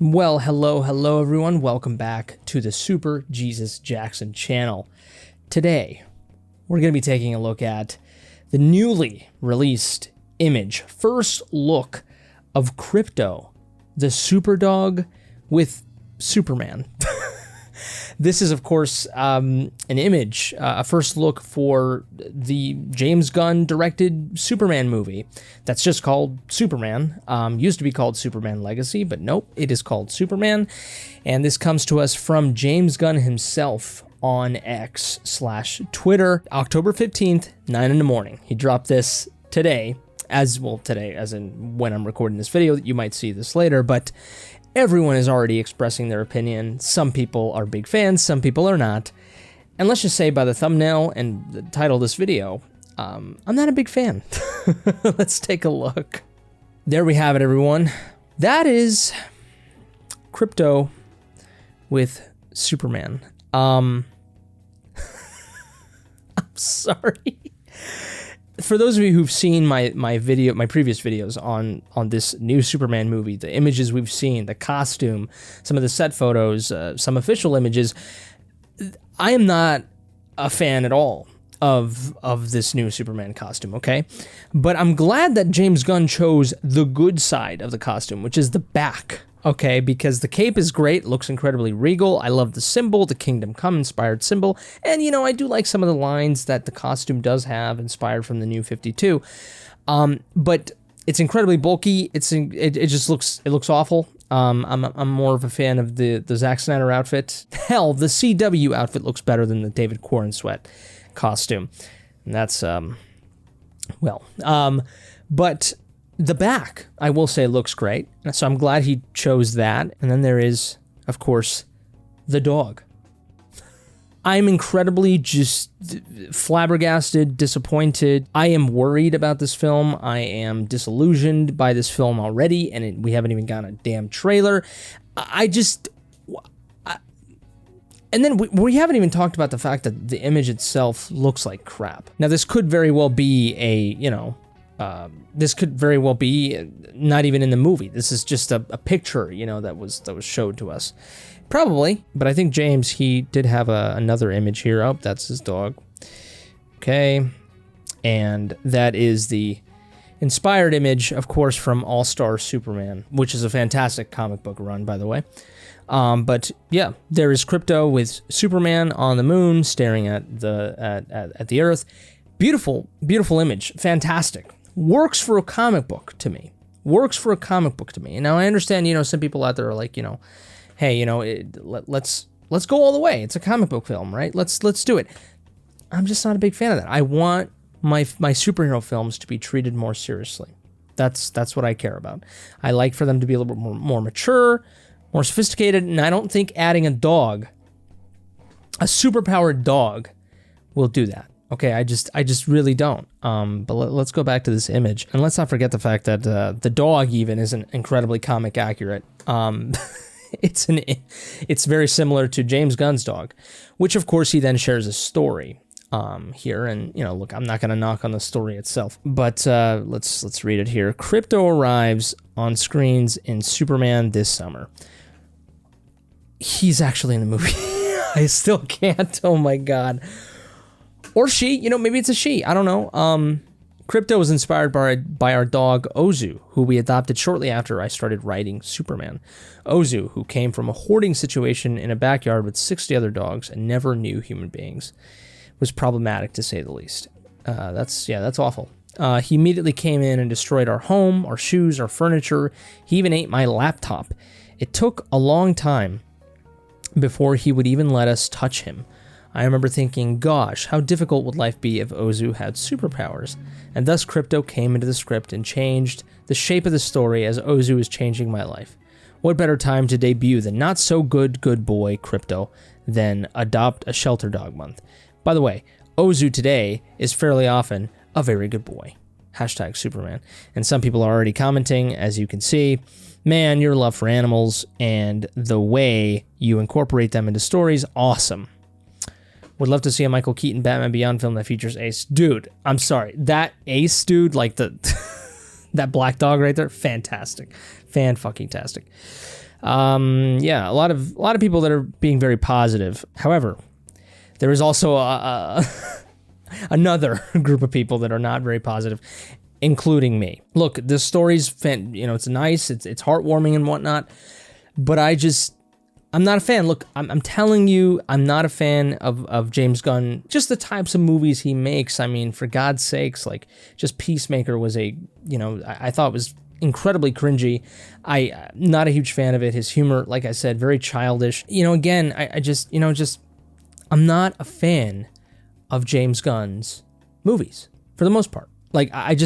Well, hello everyone. Welcome back to the Super Jesus Jackson channel. Today, we're going to be taking a look at the newly released image, first look of Krypto, the super dog with Superman. This is, of course, an image, a first look for the James Gunn directed Superman movie. That's just called Superman. Used to be called Superman Legacy, but nope, it is called Superman. And this comes to us from James Gunn himself on X/Twitter, October 15th, 9 in the morning. He dropped this today, as in when I'm recording this video. You might see this later, but everyone is already expressing their opinion. Some people are big fans, some people are not. And let's just say by the thumbnail and the title of this video, I'm not a big fan. Let's take a look. There we have it, everyone. That is Krypto with Superman. I'm sorry. For those of you who've seen my previous videos on this new Superman movie, the images we've seen, the costume, some of the set photos, some official images, I am not a fan at all of this new Superman costume, okay? But I'm glad that James Gunn chose the good side of the costume, which is the back, okay? Because the cape is great, looks incredibly regal. I love the symbol, the Kingdom Come inspired symbol. And, you know, I do like some of the lines that the costume does have inspired from the New 52. But it's incredibly bulky. It just looks awful. I'm more of a fan of the Zack Snyder outfit. Hell, the CW outfit looks better than the David Corenswet costume. And that's, but the back, I will say, looks great. So I'm glad he chose that. And then there is, of course, the dog. I'm incredibly just flabbergasted, disappointed. I am worried about this film. I am disillusioned by this film already, and we haven't even gotten a damn trailer. And then we haven't even talked about the fact that the image itself looks like crap. Now, this could very well be this could very well be not even in the movie. This is just a picture, that was showed to us. Probably, but I think James, he did have another image here. Oh, that's his dog. Okay, and that is the inspired image, of course, from All-Star Superman, which is a fantastic comic book run, by the way. But yeah, there is Krypto with Superman on the moon, staring at the Earth. Beautiful, beautiful image. Fantastic. Works for a comic book to me. And now I understand, some people out there are like, hey, let's go all the way. It's a comic book film, right? Let's do it. I'm just not a big fan of that. I want my superhero films to be treated more seriously. That's what I care about. I like for them to be a little bit more mature, more sophisticated, and I don't think adding a dog, a superpowered dog, will do that. Okay, I just really don't. But let's go back to this image, and let's not forget the fact that the dog even isn't incredibly comic accurate. It's very similar to James Gunn's dog, which of course he then shares a story here. And look, I'm not gonna knock on the story itself, but let's read it here. Krypto arrives on screens in Superman this summer. He's actually in the movie. I still can't. Oh my god. Or she, maybe it's a she. I don't know. Krypto was inspired by our dog, Ozu, who we adopted shortly after I started writing Superman. Ozu, who came from a hoarding situation in a backyard with 60 other dogs and never knew human beings, was problematic to say the least. That's awful. He immediately came in and destroyed our home, our shoes, our furniture. He even ate my laptop. It took a long time before he would even let us touch him. I remember thinking, gosh, how difficult would life be if Ozu had superpowers? And thus Krypto came into the script and changed the shape of the story as Ozu is changing my life. What better time to debut the not-so-good boy Krypto than adopt a shelter dog month? By the way, Ozu today is fairly often a very good boy. Hashtag Superman. And some people are already commenting, as you can see, man, your love for animals and the way you incorporate them into stories, awesome. Would love to see a Michael Keaton Batman Beyond film that features Ace. Dude, I'm sorry. That Ace dude, like that black dog right there, fantastic. Fan-fucking-tastic. Yeah, a lot of people that are being very positive. However, there is also another group of people that are not very positive, including me. Look, the story's, it's nice, it's heartwarming and whatnot, but I'm not a fan. Look, I'm telling you, I'm not a fan of James Gunn. Just the types of movies he makes. I mean, for God's sakes, like, just Peacemaker was I thought was incredibly cringy. I'm not a huge fan of it. His humor, like I said, very childish. Again, I'm not a fan of James Gunn's movies for the most part. Like, I'm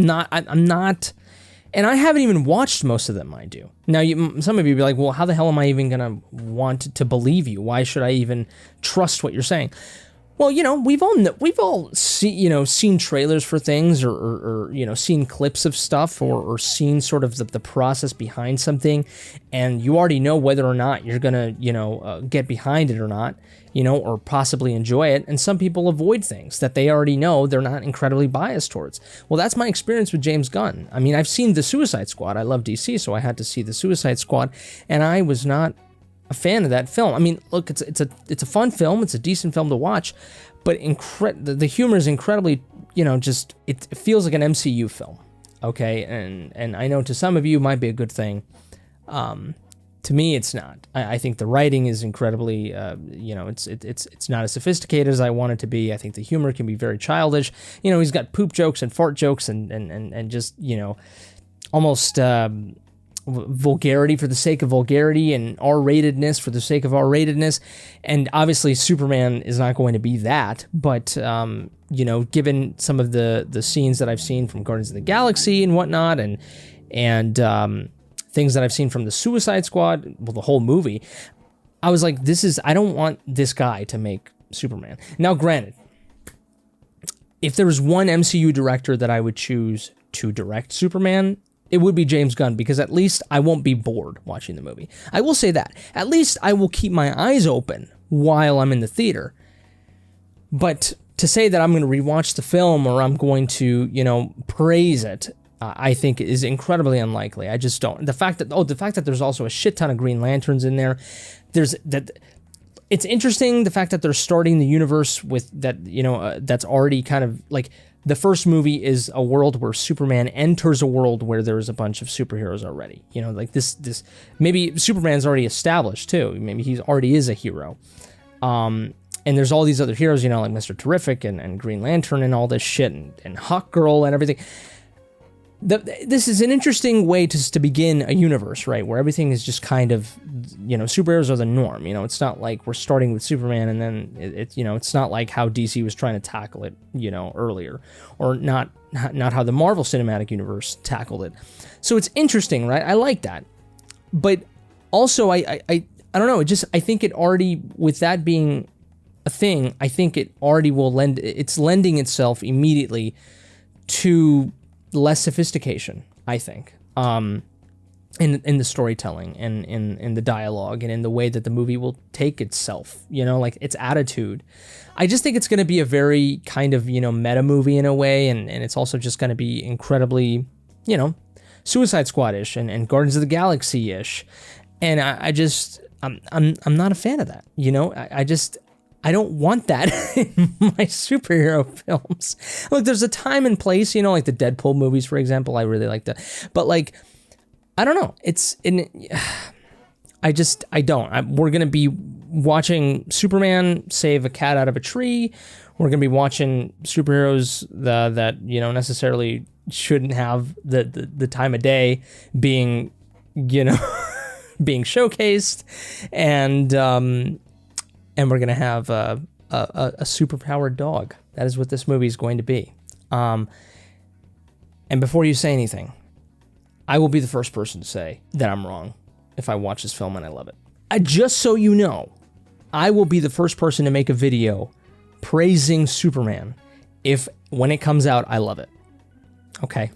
not, and I haven't even watched most of them, mind you. Now, some of you be like, well, how the hell am I even gonna want to believe you? Why should I even trust what you're saying? Well, we've all seen trailers for things, or seen clips of stuff, or seen sort of the process behind something, and you already know whether or not you're gonna get behind it or not, or possibly enjoy it. And some people avoid things that they already know they're not incredibly biased towards. Well, that's my experience with James Gunn. I mean, I've seen The Suicide Squad. I love DC, so I had to see The Suicide Squad, and I was not a fan of that film. I mean, look, it's a fun film. It's a decent film to watch, but the humor is incredibly, it feels like an MCU film. Okay, and I know to some of you it might be a good thing. To me, it's not. I think the writing is incredibly, it's not as sophisticated as I want it to be. I think the humor can be very childish. He's got poop jokes and fart jokes and just almost vulgarity for the sake of vulgarity, and R-ratedness for the sake of R-ratedness. And obviously Superman is not going to be that, but given some of the scenes that I've seen from Guardians of the Galaxy and whatnot, and things that I've seen from the Suicide Squad, well, the whole movie, I was like, I don't want this guy to make Superman. Now, granted, if there was one MCU director that I would choose to direct Superman, it would be James Gunn, because at least I won't be bored watching the movie. I will say that. At least I will keep my eyes open while I'm in the theater. But to say that I'm going to rewatch the film, or I'm going to, praise it, I think is incredibly unlikely. I just don't. The fact that there's also a shit ton of Green Lanterns in there, it's interesting, the fact that they're starting the universe with that, that's already kind of like, the first movie is a world where Superman enters a world where there's a bunch of superheroes already. Like this maybe Superman's already established too. Maybe he already is a hero. And there's all these other heroes, like Mr. Terrific and Green Lantern and all this shit, and Hawk Girl and everything. This is an interesting way to begin a universe, right? Where everything is just kind of, superheroes are the norm. It's not like we're starting with Superman and then it's not like how DC was trying to tackle it, earlier, or not how the Marvel Cinematic Universe tackled it. So it's interesting, right? I like that, but also I don't know. I think it already, with that being a thing, I think it already it's lending itself immediately to less sophistication, I think, in the storytelling and in the dialogue and in the way that the movie will take itself, like its attitude. I just think it's going to be a very kind of, meta movie in a way, and it's also just going to be incredibly, Suicide Squad-ish and Guardians of the Galaxy-ish. And I'm not a fan of that, I don't want that in my superhero films. Look, there's a time and place, like the Deadpool movies, for example. I really like that. But like, I don't know. I don't. We're going to be watching Superman save a cat out of a tree. We're going to be watching superheroes that necessarily shouldn't have the time of day being, being showcased. And we're going to have a superpowered dog. That is what this movie is going to be. And before you say anything, I will be the first person to say that I'm wrong if I watch this film and I love it. Just so you know, I will be the first person to make a video praising Superman if, when it comes out, I love it. Okay?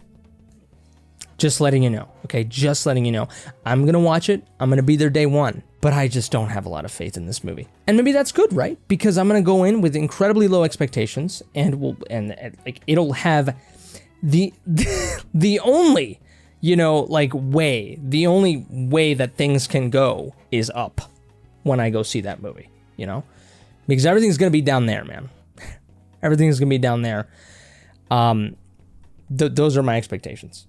Just letting you know. Okay? Just letting you know. I'm going to watch it. I'm going to be there day one. But I just don't have a lot of faith in this movie. And maybe that's good, right? Because I'm going to go in with incredibly low expectations, and it'll have the only, you know, like the only way that things can go is up when I go see that movie, you know, because everything's going to be down there, man. Everything's going to be down there. Those are my expectations.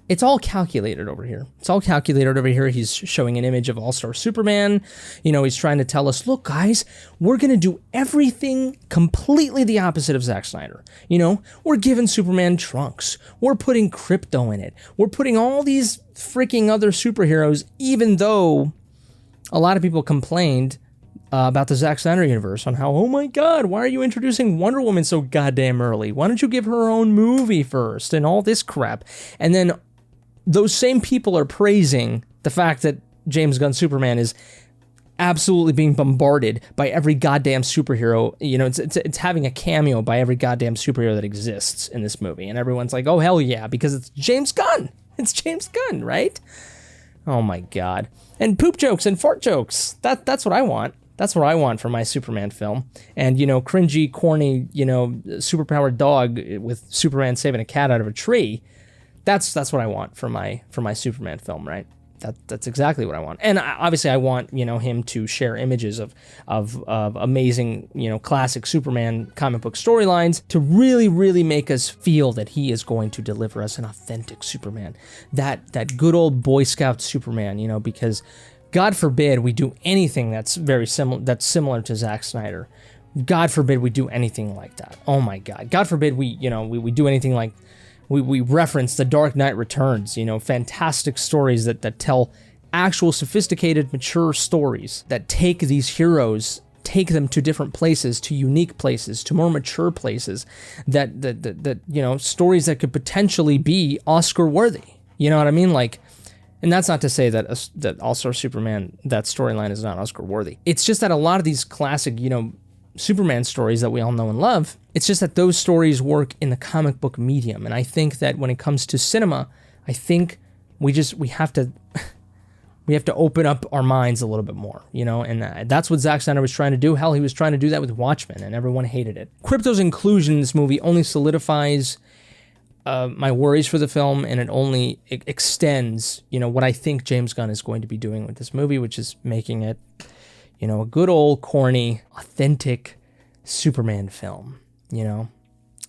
It's all calculated over here. It's all calculated over here. He's showing an image of All-Star Superman. You know, he's trying to tell us, look, guys, we're going to do everything completely the opposite of Zack Snyder. You know, we're giving Superman trunks. We're putting Krypto in it. We're putting all these freaking other superheroes, even though a lot of people complained about the Zack Snyder universe on how, oh my God, why are you introducing Wonder Woman so goddamn early? Why don't you give her own movie first and all this crap? And then those same people are praising the fact that James Gunn Superman is absolutely being bombarded by every goddamn superhero. You know, it's having a cameo by every goddamn superhero that exists in this movie. And everyone's like, oh, hell yeah, because it's James Gunn. It's James Gunn, right? Oh my God. And poop jokes and fart jokes. That's what I want. That's what I want for my Superman film. And, you know, cringy, corny, you know, superpowered dog with Superman saving a cat out of a tree. That's what I want for my Superman film, right? That's exactly what I want. And obviously I want, you know, him to share images of amazing, you know, classic Superman comic book storylines to really, really make us feel that he is going to deliver us an authentic Superman. That good old Boy Scout Superman, you know, because God forbid we do anything that's similar to Zack Snyder. God forbid we do anything like that. Oh my God. God forbid we do anything like we reference The Dark Knight Returns, you know, fantastic stories that tell actual sophisticated, mature stories that take these heroes, take them to different places, to unique places, to more mature places, that you know, stories that could potentially be Oscar worthy. You know what I mean? Like, and that's not to say that All-Star Superman, that storyline is not Oscar worthy. It's just that a lot of these classic, you know, Superman stories that we all know and love, it's just that those stories work in the comic book medium. And I think that when it comes to cinema, I think we have to open up our minds a little bit more, you know, and that's what Zack Snyder was trying to do. Hell, he was trying to do that with Watchmen, and everyone hated it. Krypto's inclusion in this movie only solidifies my worries for the film, and it only extends, you know, what I think James Gunn is going to be doing with this movie, which is making it, you know, a good old corny, authentic Superman film, you know?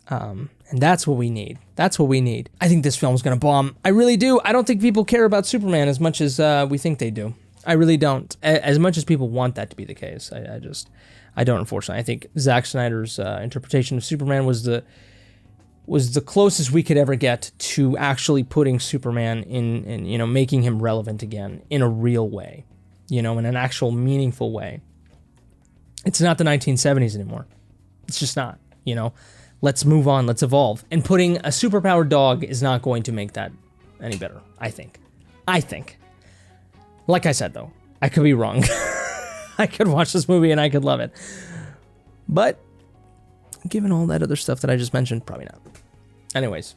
And that's what we need. That's what we need. I think this film's gonna bomb. I really do. I don't think people care about Superman as much as we think they do. I really don't. As much as people want that to be the case. I don't, unfortunately. I think Zack Snyder's interpretation of Superman was the closest we could ever get to actually putting Superman in, you know, making him relevant again in a real way, you know, in an actual meaningful way. It's not the 1970s anymore. It's just not, you know. Let's move on, let's evolve. And putting a superpowered dog is not going to make that any better, I think. Like I said, though, I could be wrong. I could watch this movie and I could love it. But given all that other stuff that I just mentioned, probably not. Anyways,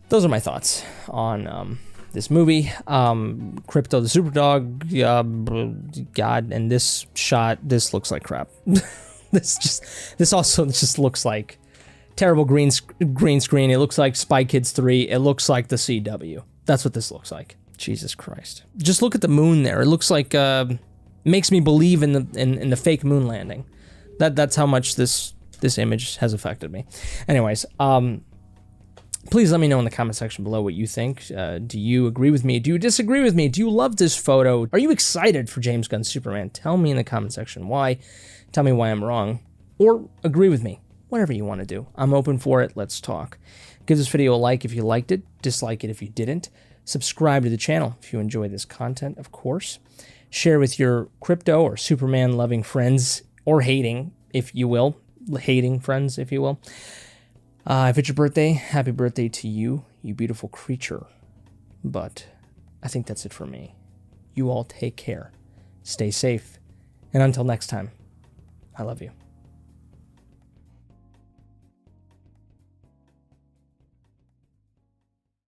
those are my thoughts on this movie. Krypto the Superdog, God, and this shot, this looks like crap. This also just looks like terrible green screen. It looks like Spy Kids 3. It looks like the CW. That's what this looks like. Jesus Christ. Just look at the moon there. It looks like makes me believe in the fake moon landing. That's how much this image has affected me. Anyways, please let me know in the comment section below what you think. Do you agree with me? Do you disagree with me? Do you love this photo? Are you excited for James Gunn's Superman? Tell me in the comment section why. Tell me why I'm wrong. Or agree with me. Whatever you want to do. I'm open for it. Let's talk. Give this video a like if you liked it. Dislike it if you didn't. Subscribe to the channel if you enjoy this content, of course. Share with your Krypto or Superman loving friends, or hating, if you will. Hating friends, if you will. If it's your birthday, happy birthday to you, you beautiful creature. But I think that's it for me. You all take care. Stay safe. And until next time, I love you.